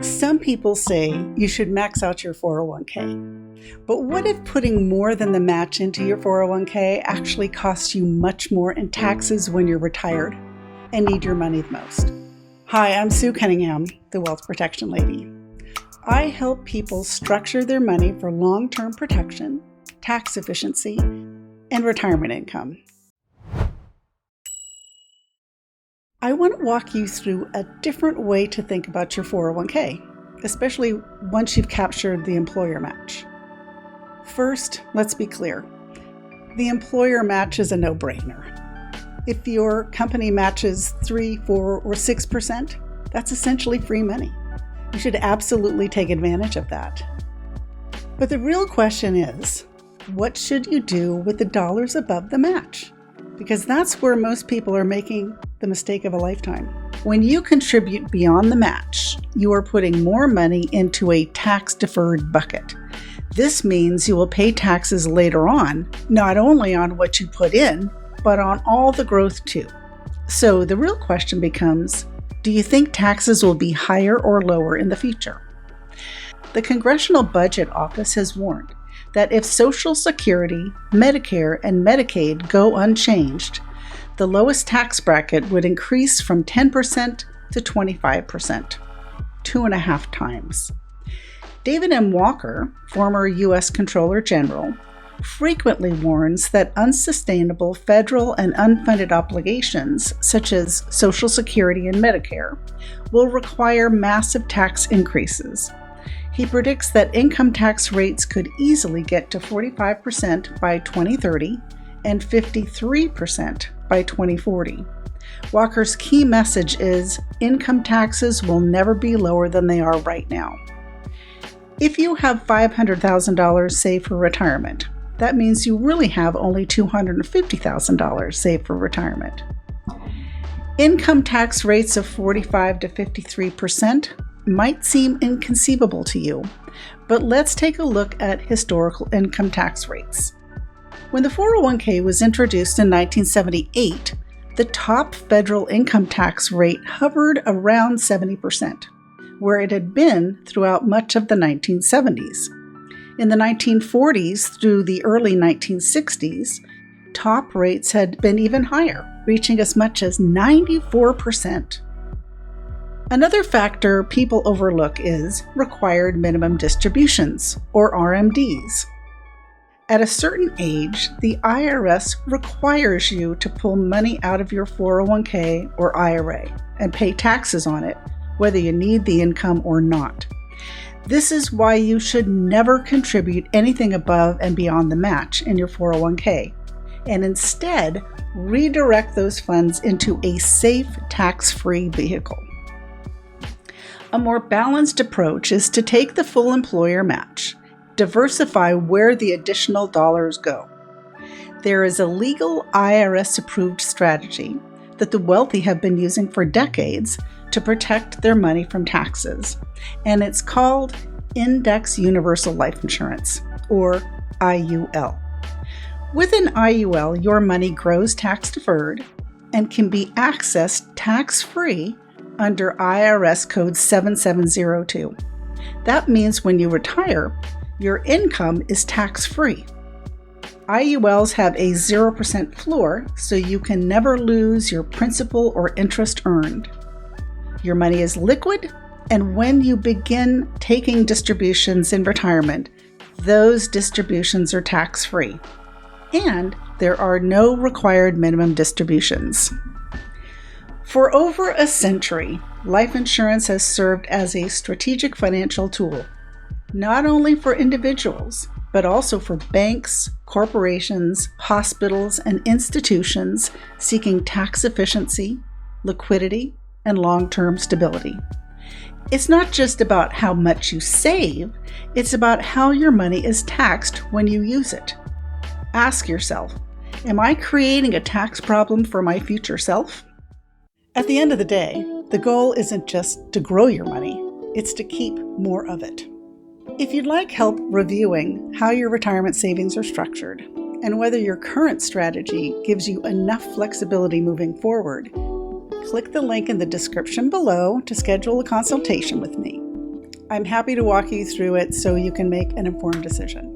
Some people say you should max out your 401k. But what if putting more than the match into your 401k actually costs you much more in taxes when you're retired and need your money the most? Hi, I'm Sue Cunningham, the Wealth Protection Lady. I help people structure their money for long-term protection, tax efficiency, and retirement income. I want to walk you through a different way to think about your 401k, especially once you've captured the employer match. First, let's be clear. The employer match is a no-brainer. If your company matches 3, 4, or 6%, that's essentially free money. You should absolutely take advantage of that. But the real question is, what should you do with the dollars above the match? Because that's where most people are making the mistake of a lifetime. When you contribute beyond the match, you are putting more money into a tax-deferred bucket. This means you will pay taxes later on, not only on what you put in, but on all the growth too. So the real question becomes, do you think taxes will be higher or lower in the future? The Congressional Budget Office has warned that if Social Security, Medicare, and Medicaid go unchanged, the lowest tax bracket would increase from 10% to 25%, 2.5 times. David M. Walker, former U.S. Comptroller General, frequently warns that unsustainable federal and unfunded obligations, such as Social Security and Medicare, will require massive tax increases. He predicts that income tax rates could easily get to 45% by 2030 and 53% by 2040. Walker's key message is income taxes will never be lower than they are right now. If you have $500,000 saved for retirement, that means you really have only $250,000 saved for retirement. Income tax rates of 45 to 53% might seem inconceivable to you, but let's take a look at historical income tax rates. When the 401k was introduced in 1978, the top federal income tax rate hovered around 70%, where it had been throughout much of the 1970s. In the 1940s through the early 1960s, top rates had been even higher, reaching as much as 94%. Another factor people overlook is required minimum distributions, or RMDs. At a certain age, the IRS requires you to pull money out of your 401k or IRA and pay taxes on it, whether you need the income or not. This is why you should never contribute anything above and beyond the match in your 401k, and instead redirect those funds into a safe, tax-free vehicle. A more balanced approach is to take the full employer match, diversify where the additional dollars go. There is a legal IRS-approved strategy that the wealthy have been using for decades to protect their money from taxes, and it's called Index Universal Life Insurance, or IUL. With an IUL, your money grows tax-deferred and can be accessed tax-free under IRS Code 7702. That means when you retire, your income is tax-free. IULs have a 0% floor, so you can never lose your principal or interest earned. Your money is liquid, and when you begin taking distributions in retirement, those distributions are tax-free. And there are no required minimum distributions. For over a century, life insurance has served as a strategic financial tool, not only for individuals, but also for banks, corporations, hospitals, and institutions seeking tax efficiency, liquidity, and long-term stability. It's not just about how much you save, it's about how your money is taxed when you use it. Ask yourself, am I creating a tax problem for my future self? At the end of the day, the goal isn't just to grow your money, it's to keep more of it. If you'd like help reviewing how your retirement savings are structured and whether your current strategy gives you enough flexibility moving forward, click the link in the description below to schedule a consultation with me. I'm happy to walk you through it so you can make an informed decision.